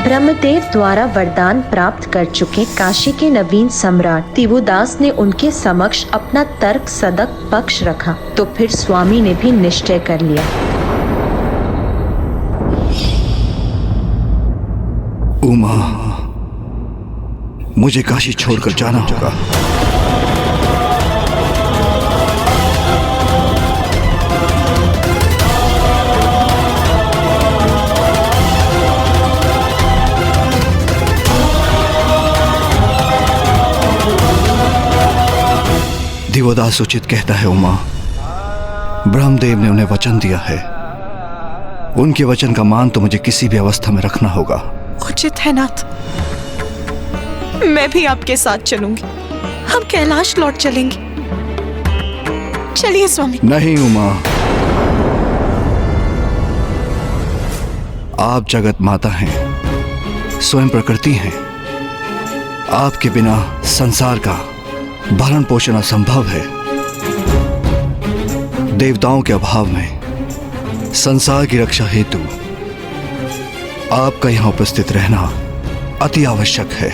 ब्रह्मदेव द्वारा वरदान प्राप्त कर चुके काशी के नवीन सम्राट दिवोदास ने उनके समक्ष अपना तर्क सदक पक्ष रखा तो फिर स्वामी ने भी निश्चय कर लिया। उमा, मुझे काशी छोड़कर जाना होगा। दिवोदास उचित कहता है उमा। ब्रह्मदेव ने उन्हें वचन दिया है, उनके वचन का मान तो मुझे किसी भी अवस्था में रखना होगा। उचित है नाथ, मैं भी आपके साथ चलूंगी। हम कैलाश लौट चलेंगे। चलिए स्वामी। नहीं उमा, आप जगत माता हैं, स्वयं प्रकृति हैं। आपके बिना संसार का भरण पोषण असंभव है। देवताओं के अभाव में संसार की रक्षा हेतु आपका यहां उपस्थित रहना अति आवश्यक है।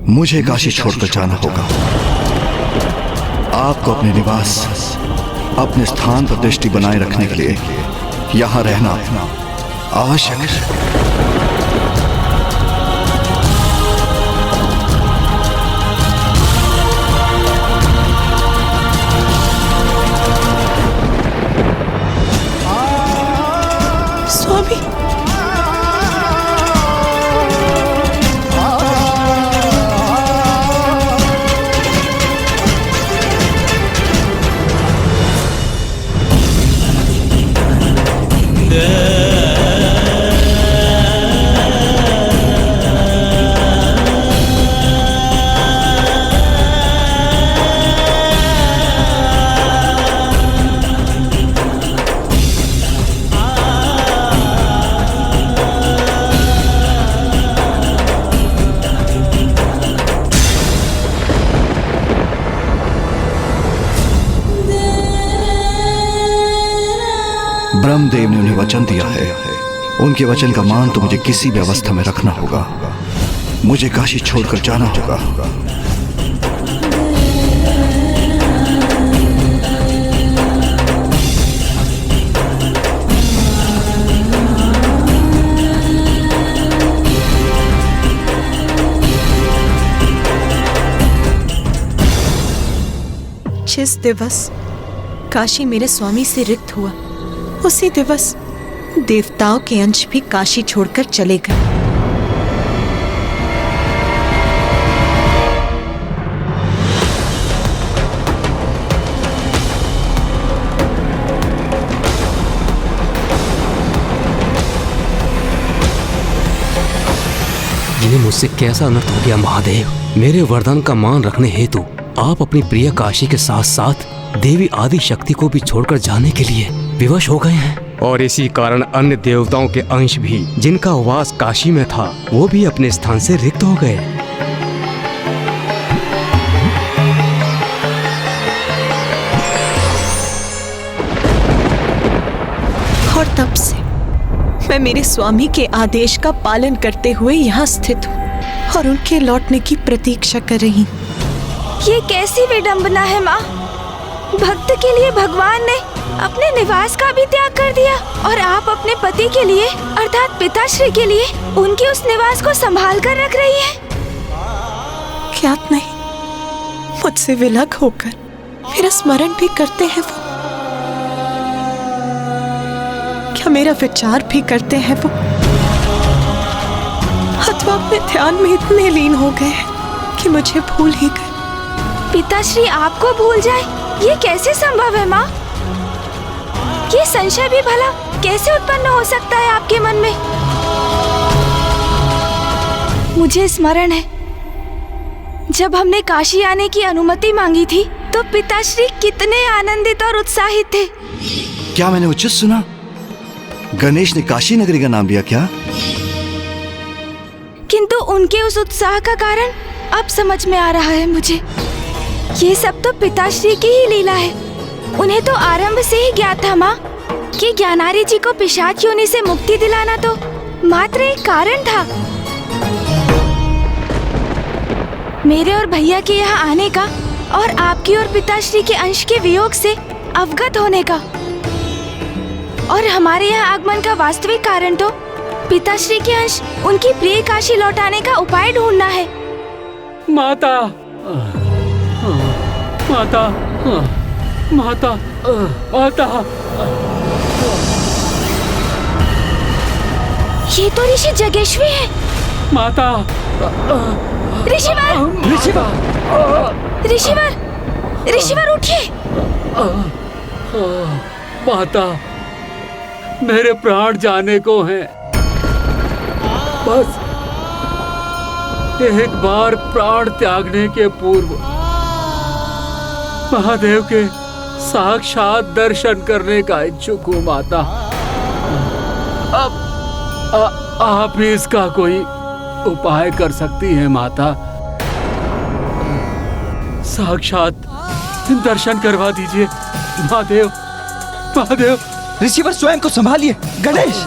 मुझे काशी छोड़कर जाना होगा। आपको अपने निवास, अपने स्थान पर दृष्टि बनाए रखने के लिए यहां रहना आवश्यक है। स्वामी, ब्रह्मदेव ने उन्हें वचन दिया है, उनके वचन का मान तो मुझे किसी भी अवस्था में रखना होगा। मुझे काशी छोड़कर जाना होगा। जिस दिवस काशी मेरे स्वामी से रिक्त हुआ, उसी दिवस देवताओं के अंश भी काशी छोड़कर चले गए। ये मुझसे कैसा अनर्थ हो गया महादेव। मेरे वरदान का मान रखने हेतु आप अपनी प्रिय काशी के साथ साथ देवी आदि शक्ति को भी छोड़कर जाने के लिए विवश हो गए हैं। और इसी कारण अन्य देवताओं के अंश भी, जिनका वास काशी में था, वो भी अपने स्थान से रिक्त हो गए। और तब से मैं मेरे स्वामी के आदेश का पालन करते हुए यहाँ स्थित हूँ और उनके लौटने की प्रतीक्षा कर रही हूँ। ये कैसी विडंबना है माँ। भक्त के लिए भगवान ने अपने निवास का भी त्याग कर दिया और आप अपने पति के लिए अर्थात पिताश्री के लिए उनके उस निवास को संभाल कर रख रही है। ज्ञात नहीं, मुझसे विलग होकर मेरा स्मरण भी करते हैं वो, क्या मेरा विचार भी करते हैं वो, अथवा अपने ध्यान में इतने लीन हो गए हैं कि मुझे भूल ही गए। पिताश्री आपको भूल जाए, ये कैसे संभव है माँ? ये संशय भी भला कैसे उत्पन्न हो सकता है आपके मन में? मुझे स्मरण है, जब हमने काशी आने की अनुमति मांगी थी तो पिताश्री कितने आनंदित और उत्साहित थे। क्या मैंने उचित सुना? गणेश ने काशी नगरी का नाम लिया क्या? किंतु उनके उस उत्साह का कारण अब समझ में आ रहा है मुझे। ये सब तो पिताश्री की ही लीला है। उन्हें तो आरंभ से ही ज्ञात था माँ कि ज्ञानारी जी को पिशाच योनि से मुक्ति दिलाना तो मात्र एक कारण था। मेरे और भैया के यहाँ आने का और आपकी और पिताश्री के अंश के वियोग से अवगत होने का, और हमारे यहाँ आगमन का वास्तविक कारण तो पिताश्री के अंश उनकी प्रिय काशी लौटाने का उपाय ढूंढना है। माता, माता, माता, माता। ये तो ऋषि जगेश्वी है। माता, ऋषिवर, ऋषिवर, ऋषिवर उठिए। माता, मेरे प्राण जाने को हैं। बस एक बार प्राण त्यागने के पूर्व महादेव के साक्षात दर्शन करने का इच्छुक हूँ माता। अब आप ही इसका कोई उपाय कर सकती हैं माता। साक्षात दर्शन करवा दीजिए महादेव, महादेव। ऋषिवर स्वयं को संभालिए। गणेश,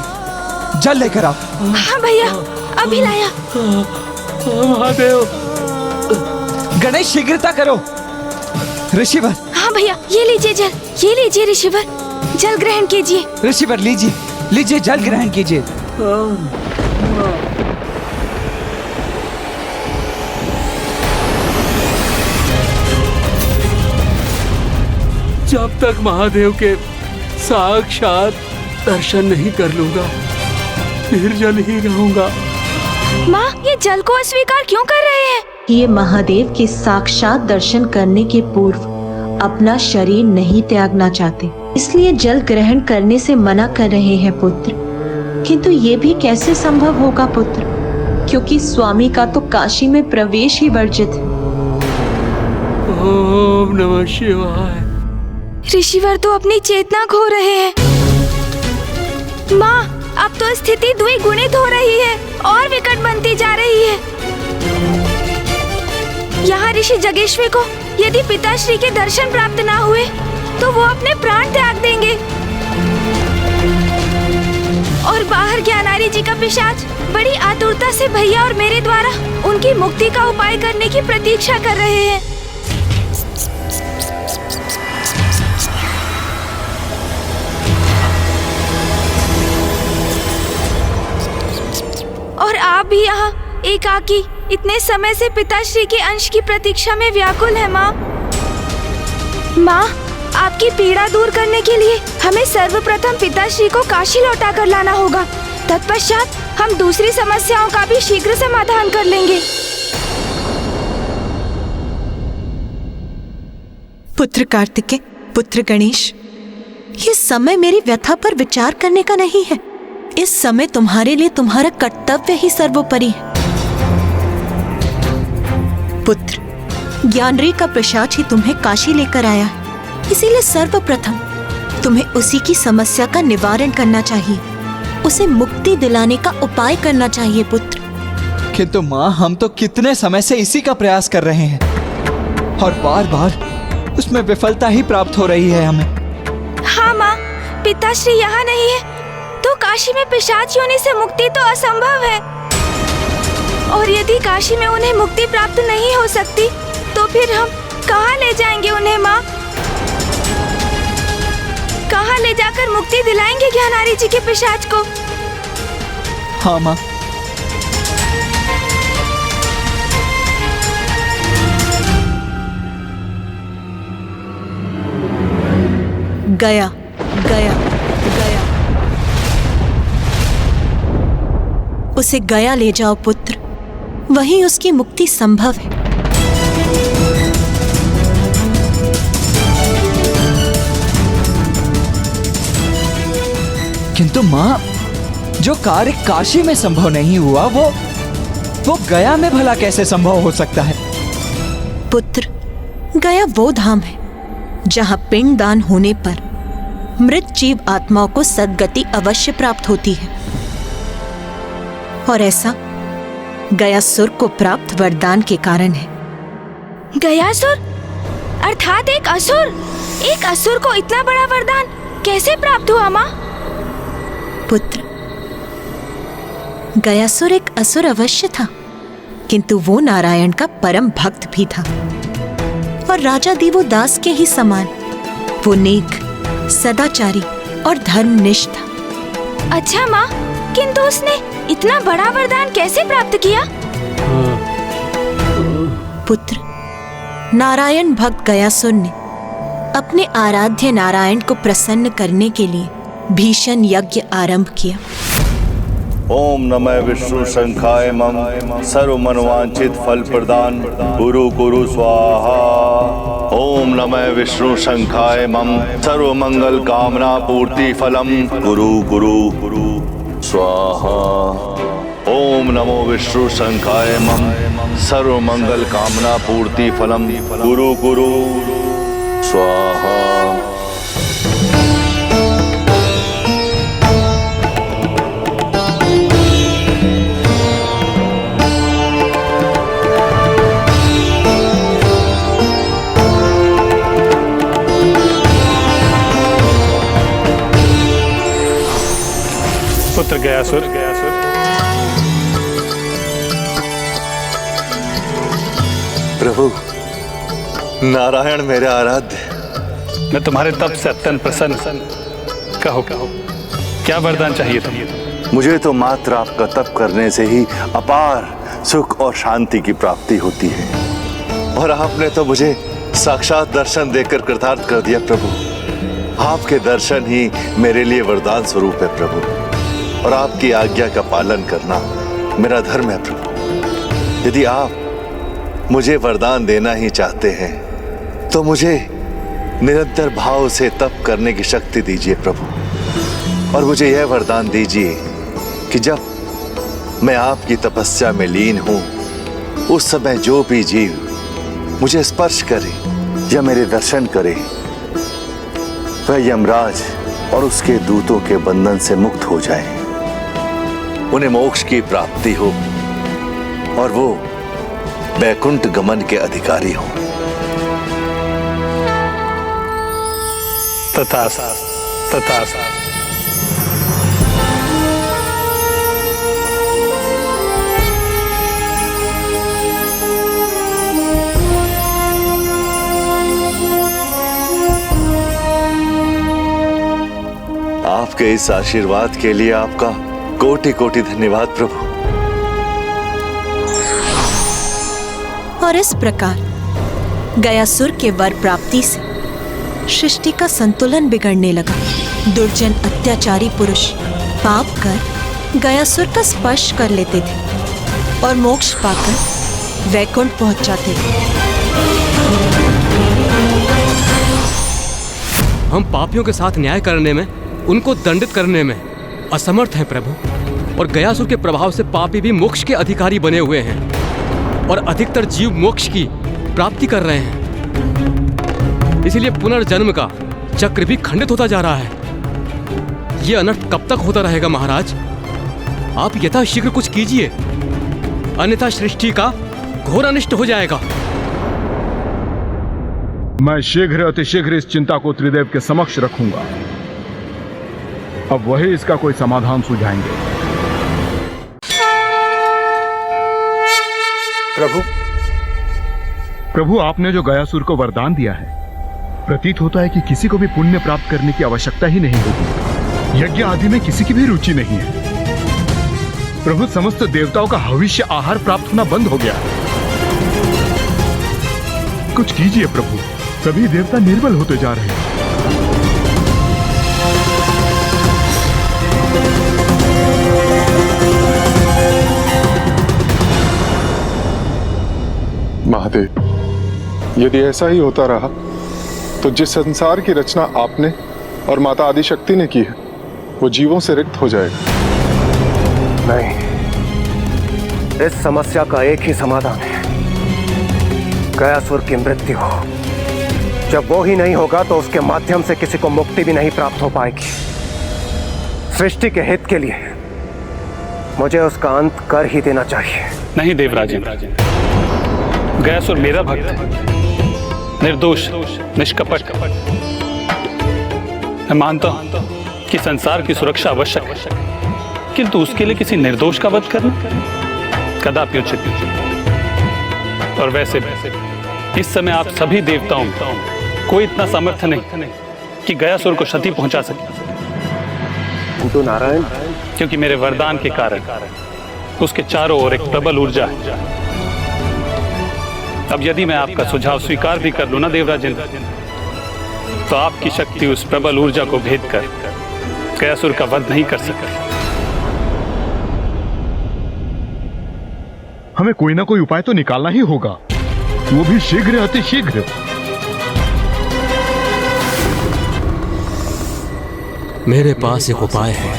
जल लेकर आओ। हाँ भैया, अभी लाया। महादेव। गणेश, शीघ्रता करो। ऋषिवर। हाँ भैया, ये लीजिए जल, ये लीजिए ऋषिवर, जल ग्रहण कीजिए। ऋषिवर लीजिए, लीजिए जल ग्रहण कीजिए। जब तक महादेव के साक्षात दर्शन नहीं कर लूंगा, निर्जल ही रहूंगा। माँ, ये जल को अस्वीकार क्यों कर रहे हैं? ये महादेव के साक्षात दर्शन करने के पूर्व अपना शरीर नहीं त्यागना चाहते, इसलिए जल ग्रहण करने से मना कर रहे हैं पुत्र। किंतु ये भी कैसे संभव होगा पुत्र, क्योंकि स्वामी का तो काशी में प्रवेश ही वर्जित है। ओम नमः शिवाय। ऋषिवर तो अपनी चेतना खो रहे हैं। माँ, अब तो स्थिति द्विगुणित हो रही है और विकट बनती जा रही है। यहाँ ऋषि जगेश्वी को यदि पिताश्री के दर्शन प्राप्त ना हुए तो वो अपने प्राण त्याग देंगे, और बाहर ज्ञानारी जी का पिशाच बड़ी आतुरता से भैया और मेरे द्वारा उनकी मुक्ति का उपाय करने की प्रतीक्षा कर रहे हैं। और आप भी यहाँ एकाकी इतने समय से पिताश्री के अंश की प्रतीक्षा में व्याकुल है। माँ, माँ, आपकी पीड़ा दूर करने के लिए हमें सर्वप्रथम पिताश्री को काशी लौटा कर लाना होगा। तत्पश्चात हम दूसरी समस्याओं का भी शीघ्र समाधान कर लेंगे। पुत्र कार्तिकेय, पुत्र गणेश, ये समय मेरी व्यथा पर विचार करने का नहीं है। इस समय तुम्हारे लिए तुम्हारा कर्तव्य ही सर्वोपरि है। पुत्र, ज्ञानरी का पिशाच ही तुम्हें काशी लेकर आया है, इसीलिए सर्वप्रथम तुम्हें उसी की समस्या का निवारण करना चाहिए, उसे मुक्ति दिलाने का उपाय करना चाहिए पुत्र। किंतु माँ, हम तो कितने समय से इसी का प्रयास कर रहे हैं और बार बार उसमें विफलता ही प्राप्त हो रही है हमें। हाँ माँ, पिताश्री यहाँ नहीं है तो काशी में पिशाच योनि से मुक्ति तो असंभव है, और यदि काशी में उन्हें मुक्ति प्राप्त नहीं हो सकती तो फिर हम कहाँ ले जाएंगे उन्हें? माँ, कहाँ ले जाकर मुक्ति दिलाएंगे ज्ञानारी जी के पिशाच को? हाँ माँ। गया, गया, गया। उसे गया ले जाओ पुत्र, वहीं उसकी मुक्ति संभव है। किंतु माँ, जो कार्य काशी में संभव नहीं हुआ वो गया में भला कैसे संभव हो सकता है? पुत्र, गया वो धाम है जहां पिंड दान होने पर मृत जीव आत्माओं को सद्गति अवश्य प्राप्त होती है, और ऐसा गयासुर को प्राप्त वरदान के कारण है। गयासुर अर्थात एक असुर? एक असुर को इतना बड़ा वरदान कैसे प्राप्त हुआ माँ? पुत्र, गयासुर एक असुर अवश्य था, किंतु वो नारायण का परम भक्त भी था और राजा दिवोदास के ही समान वो नेक, सदाचारी और धर्मनिष्ठ था। अच्छा माँ, किंतु उसने इतना बड़ा वरदान कैसे प्राप्त किया? पुत्र, नारायण भक्त गयासुर ने अपने आराध्य नारायण को प्रसन्न करने के लिए भीषण यज्ञ आरंभ किया। ओम नमः विष्णु शंखाय मम सर्व मनवांचित फल प्रदान गुरु गुरु स्वाहा। ओम नमः विष्णु शंखाय मम सर्व मंगल कामना पूर्ति फलम गुरु गुरु गुरु स्वाहा। ओम नमो विष्णु शंखाय मम सर्व मंगल कामना पूर्ति फलम गुरु गुरु स्वाहा। पुत्र गयासुर, प्रभु, नारायण मेरे आराध्य, मैं तुम्हारे तप से अत्यंत प्रसन्न। कहो कहो, क्या वरदान चाहिए तुम्हें? मुझे तो मात्र आपका तप करने से ही अपार सुख और शांति की प्राप्ति होती है, और आपने तो मुझे साक्षात दर्शन देकर कृतार्थ कर दिया प्रभु। आपके दर्शन ही मेरे लिए वरदान स्वरूप है प्रभु, और आपकी आज्ञा का पालन करना मेरा धर्म है प्रभु। यदि आप मुझे वरदान देना ही चाहते हैं तो मुझे निरंतर भाव से तप करने की शक्ति दीजिए प्रभु, और मुझे यह वरदान दीजिए कि जब मैं आपकी तपस्या में लीन हूं उस समय जो भी जीव मुझे स्पर्श करे या मेरे दर्शन करे वह यमराज और उसके दूतों के बंधन से मुक्त हो जाए, उन्हें मोक्ष की प्राप्ति हो और वो वैकुंठ गमन के अधिकारी हो। तथास्तु, तथास्तु। आपके इस आशीर्वाद के लिए आपका कोटि कोटि धन्यवाद प्रभु। और इस प्रकार गयासुर के वर प्राप्ति से सृष्टि का संतुलन बिगड़ने लगा। दुर्जन अत्याचारी पुरुष पाप कर गयासुर का स्पर्श कर लेते थे और मोक्ष पाकर वैकुंठ पहुंच जाते थे। हम पापियों के साथ न्याय करने में, उनको दंडित करने में असमर्थ हैं प्रभु, और गयासुर के प्रभाव से पापी भी मोक्ष के अधिकारी बने हुए हैं और अधिकतर जीव मोक्ष की प्राप्ति कर रहे हैं। इसलिए पुनर्जन्म का चक्र भी खंडित होता जा रहा है। यह अनर्थ कब तक होता रहेगा महाराज? आप यथाशीघ्र कुछ कीजिए, अन्यथा सृष्टि का घोर अनिष्ट हो जाएगा। मैं शीघ्र अतिशीघ्र इस चिंता को त्रिदेव के समक्ष रखूंगा। अब वही इसका कोई समाधान सुझाएंगे। प्रभु, आपने जो गयासुर को वरदान दिया है, प्रतीत होता है कि किसी को भी पुण्य प्राप्त करने की आवश्यकता ही नहीं होगी। यज्ञ आदि में किसी की भी रुचि नहीं है। प्रभु, समस्त देवताओं का हविष्य आहार प्राप्त होना बंद हो गया। कुछ कीजिए प्रभु, सभी देवता निर्बल होते जा रहे हैं। महादेव, यदि ऐसा ही होता रहा तो जिस संसार की रचना आपने और माता आदिशक्ति ने की है वो जीवों से रिक्त हो जाएगा। नहीं, इस समस्या का एक ही समाधान है, गयासुर की मृत्यु हो। जब वो ही नहीं होगा तो उसके माध्यम से किसी को मुक्ति भी नहीं प्राप्त हो पाएगी। सृष्टि के हित के लिए मुझे उसका अंत कर ही देना चाहिए। नहीं देवराजन, गयासुर मेरा भक्त है, निर्दोष, निष्कपट। मैं मानता हूं कि संसार की सुरक्षा आवश्यक है, किंतु उसके लिए किसी निर्दोष का वध करना कदापि उचित नहीं। और वैसे इस समय आप सभी देवताओं में कोई इतना सामर्थ्य नहीं कि गयासुर को क्षति पहुंचा सके। किंतु नारायण, क्योंकि मेरे वरदान के कारण उसके चारों ओर एक प्रबल ऊर्जा है। अब यदि मैं आपका सुझाव स्वीकार भी कर लूं ना देवराजेंद्र, तो आपकी शक्ति उस प्रबल ऊर्जा को भेद कर गयासुर का वध नहीं कर सकती। हमें कोई ना कोई उपाय तो निकालना ही होगा, वो भी शीघ्र, अति शीघ्र। मेरे पास एक उपाय है।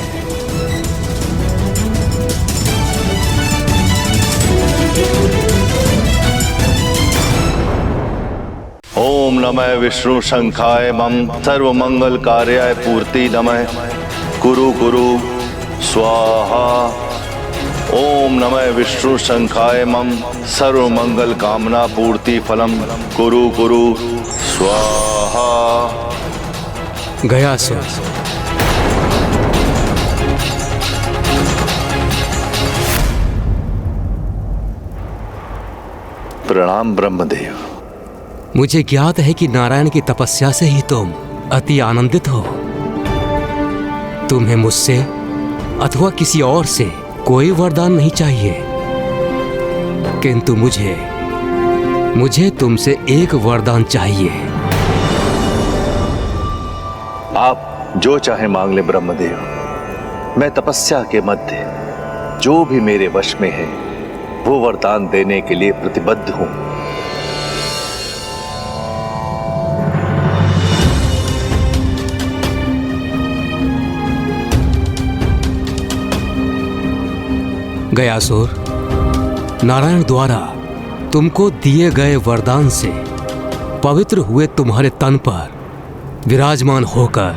ओम नमः विष्णु शंखाय मम सर्व मंगल कार्याय पूर्ति नमः कुरु कुरु स्वाहा। ओम नमः विष्णु शंखाय मम सर्व मंगल कामना पूर्ति फलम कुरु कुरु स्वाहा। गयासुर, प्रणाम ब्रह्मदेव। मुझे ज्ञात है कि नारायण की तपस्या से ही तुम अति आनंदित हो। तुम्हें मुझसे अथवा किसी और से कोई वरदान नहीं चाहिए, किंतु मुझे तुमसे एक वरदान चाहिए। आप जो चाहे मांग ले ब्रह्मदेव। मैं तपस्या के मध्य जो भी मेरे वश में है वो वरदान देने के लिए प्रतिबद्ध हूं। गयासुर, नारायण द्वारा तुमको दिए गए वरदान से पवित्र हुए तुम्हारे तन पर विराजमान होकर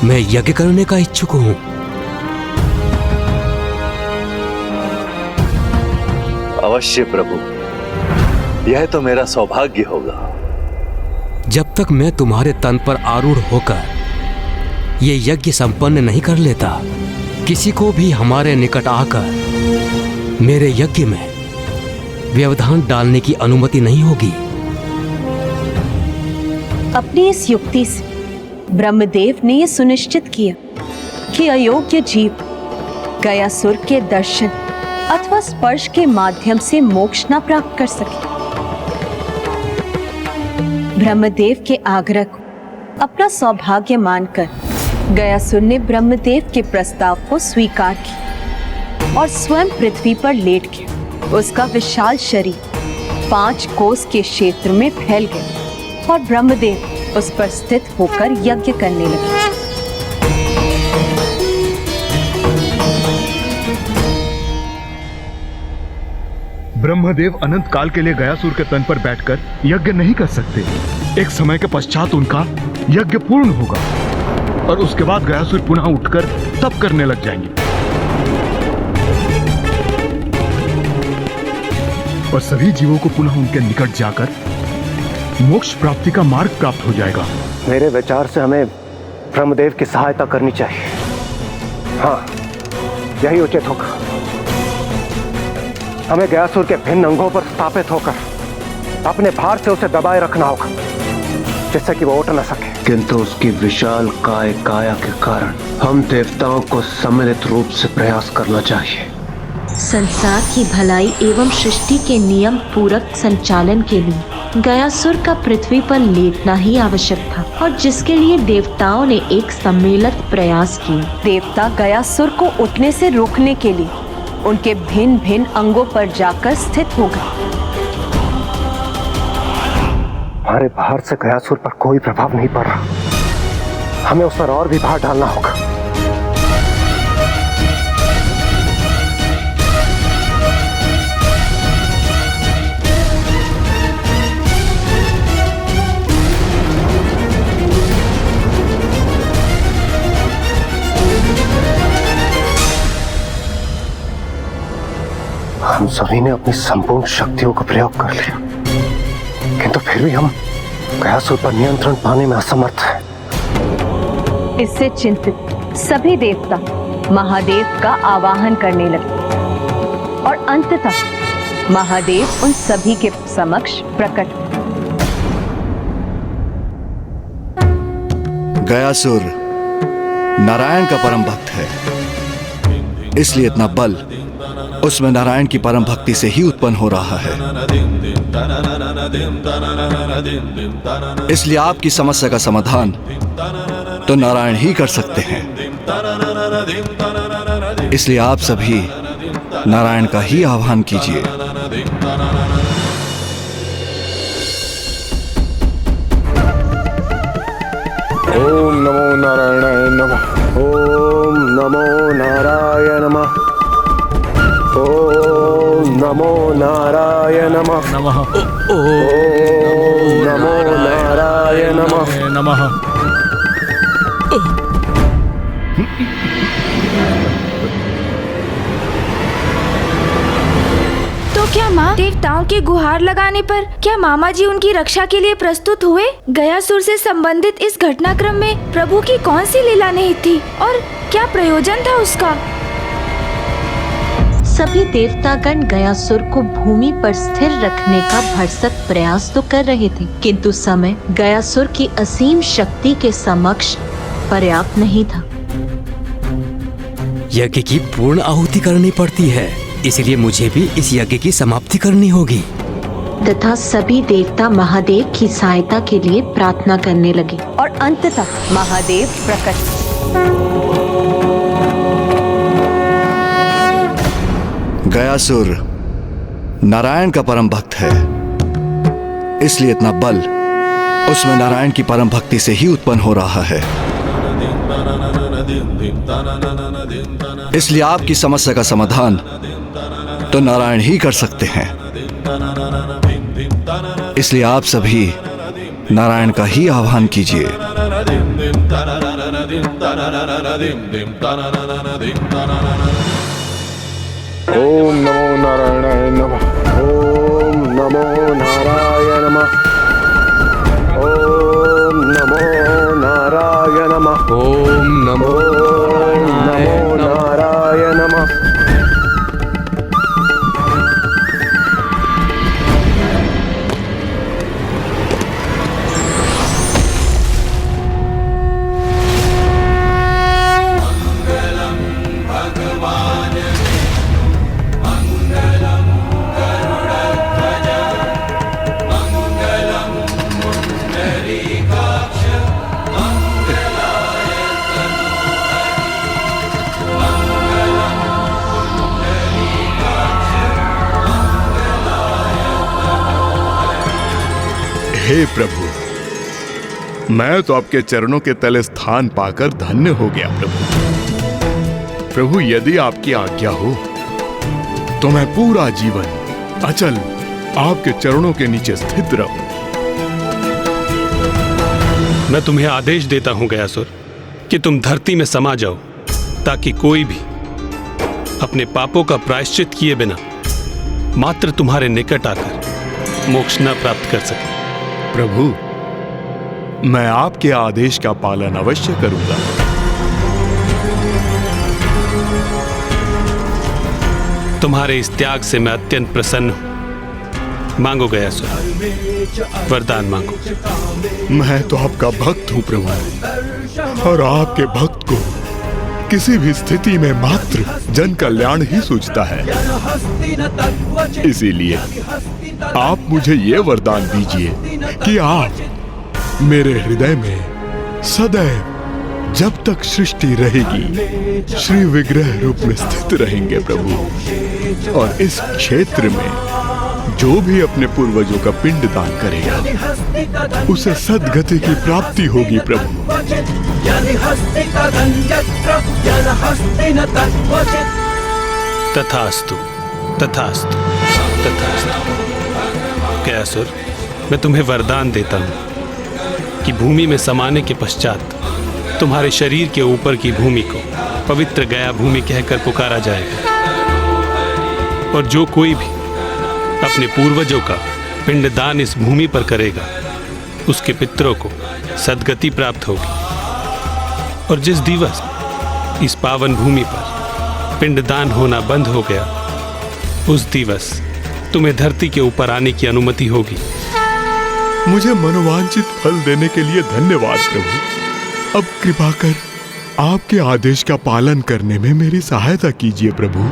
मैं यज्ञ करने का इच्छुक हूं। अवश्य प्रभु, यह तो मेरा सौभाग्य होगा। जब तक मैं तुम्हारे तन पर आरूढ़ होकर ये यज्ञ संपन्न नहीं कर लेता, किसी को भी हमारे निकट आकर मेरे यज्ञ में व्यवधान डालने की अनुमति नहीं होगी। अपनी इस युक्ति से ब्रह्मदेव ने यह सुनिश्चित किया कि अयोग्य जीव गयासुर के दर्शन अथवा स्पर्श के माध्यम से मोक्ष न प्राप्त कर सके। ब्रह्मदेव के आग्रह को अपना सौभाग्य मानकर गयासुर ने ब्रह्मदेव के प्रस्ताव को स्वीकार किया और स्वयं पृथ्वी पर लेट गया। उसका विशाल शरीर 5 कोस के क्षेत्र में फैल गया और ब्रह्मदेव उस पर स्थित होकर यज्ञ करने लगे। ब्रह्मदेव अनंत काल के लिए गयासुर के तन पर बैठकर यज्ञ नहीं कर सकते। एक समय के पश्चात उनका यज्ञ पूर्ण होगा और उसके बाद गयासुर पुनः उठकर तप करने लग जाएंगे और सभी जीवों को पुनः उनके निकट जाकर मोक्ष प्राप्ति का मार्ग प्राप्त हो जाएगा। मेरे विचार से हमें ब्रह्मदेव की सहायता करनी चाहिए। हाँ, यही उचित होगा। हमें गयासुर के भिन्न अंगों पर स्थापित होकर अपने भार से उसे दबाए रखना होगा, जिससे कि वो उठ न सके। किंतु उसकी विशाल काया के कारण हम देवताओं को सम्मिलित रूप से प्रयास करना चाहिए। संसार की भलाई एवं सृष्टि के नियम पूरक संचालन के लिए गयासुर का पृथ्वी पर लेटना ही आवश्यक था, और जिसके लिए देवताओं ने एक सम्मिलित प्रयास किया। देवता गयासुर को उठने से रोकने के लिए उनके भिन्न भिन्न अंगों पर जाकर स्थित हो गए। हमारे भार से गयासुर पर कोई प्रभाव नहीं पड़ रहा। हमें उस पर और भी भार डालना होगा। हम सभी ने अपनी संपूर्ण शक्तियों का प्रयोग कर लिया, किंतु फिर भी हम गयासुर पर नियंत्रण पाने में असमर्थ हैं। इससे चिंतित सभी देवता महादेव का आवाहन करने लगे और अंततः महादेव उन सभी के समक्ष प्रकट हुए। गयासुर नारायण का परम भक्त है, इसलिए इतना बल उसमें नारायण की परम भक्ति से ही उत्पन्न हो रहा है। इसलिए आपकी समस्या का समाधान तो नारायण ही कर सकते हैं। इसलिए आप सभी नारायण का ही आह्वान कीजिए। ओम नमो नारायणाय नमः। ओम नमो नारायण नमः। ओम नमो नारायण नमः। ओम नमो नारायण नमः। तो क्या माँ देवताओं के गुहार लगाने पर क्या मामा जी उनकी रक्षा के लिए प्रस्तुत हुए? गयासुर से संबंधित इस घटनाक्रम में प्रभु की कौन सी लीला निहित थी और क्या प्रयोजन था उसका? सभी देवतागण गयासुर को भूमि पर स्थिर रखने का भरसक प्रयास तो कर रहे थे, किंतु समय गयासुर की असीम शक्ति के समक्ष पर्याप्त नहीं था। यज्ञ की पूर्ण आहुति करनी पड़ती है, इसलिए मुझे भी इस यज्ञ की समाप्ति करनी होगी। तथा सभी देवता महादेव की सहायता के लिए प्रार्थना करने लगे और अंततः महादेव प्रकट। गयासुर नारायण का परम भक्त है, इसलिए इतना बल उसमें नारायण की परम भक्ति से ही उत्पन्न हो रहा है। इसलिए आपकी समस्या का समाधान तो नारायण ही कर सकते हैं। इसलिए आप सभी नारायण का ही आह्वान कीजिए। ओम नमो नारायणाय नमः। ओम नमो नारायण नमः। ओम नमो नारायण नमः। ओम नमो नारायण नमः। हे प्रभु, मैं तो आपके चरणों के तले स्थान पाकर धन्य हो गया प्रभु। प्रभु, यदि आपकी आज्ञा हो तो मैं पूरा जीवन अचल आपके चरणों के नीचे स्थित रहूं। मैं तुम्हें आदेश देता हूं गयासुर कि तुम धरती में समा जाओ, ताकि कोई भी अपने पापों का प्रायश्चित किए बिना मात्र तुम्हारे निकट आकर मोक्ष न प्राप्त कर सके। प्रभु, मैं आपके आदेश का पालन अवश्य करूंगा। तुम्हारे इस त्याग से मैं अत्यंत प्रसन्न हूं। मांगो गयासुर, वरदान मांगो। मैं तो आपका भक्त हूं प्रभु, और आपके भक्त को किसी भी स्थिति में मात्र जन कल्याण ही सूझता है। इसीलिए आप मुझे ये वरदान दीजिए कि आप मेरे हृदय में सदैव जब तक सृष्टि रहेगी श्री विग्रह रूप में स्थित रहेंगे प्रभु। और इस क्षेत्र में जो भी अपने पूर्वजों का पिंड दान करेगा उसे सद्गति की प्राप्ति होगी प्रभु। तथास्तु, तथास्तु, तथास्तु। गयासुर, मैं तुम्हें वरदान देता हूं कि भूमि में समाने के पश्चात तुम्हारे शरीर के ऊपर की भूमि को पवित्र गया भूमि कहकर पुकारा जाएगा, और जो कोई भी अपने पूर्वजों का पिंडदान इस भूमि पर करेगा उसके पितरों को सद्गति प्राप्त होगी। और जिस दिवस इस पावन भूमि पर पिंडदान होना बंद हो गया, उस दिवस तुम्हें धरती के ऊपर आने की अनुमति होगी। मुझे मनोवांछित फल देने के लिए धन्यवाद प्रभु। अब कृपा कर आपके आदेश का पालन करने में मेरी सहायता कीजिए प्रभु।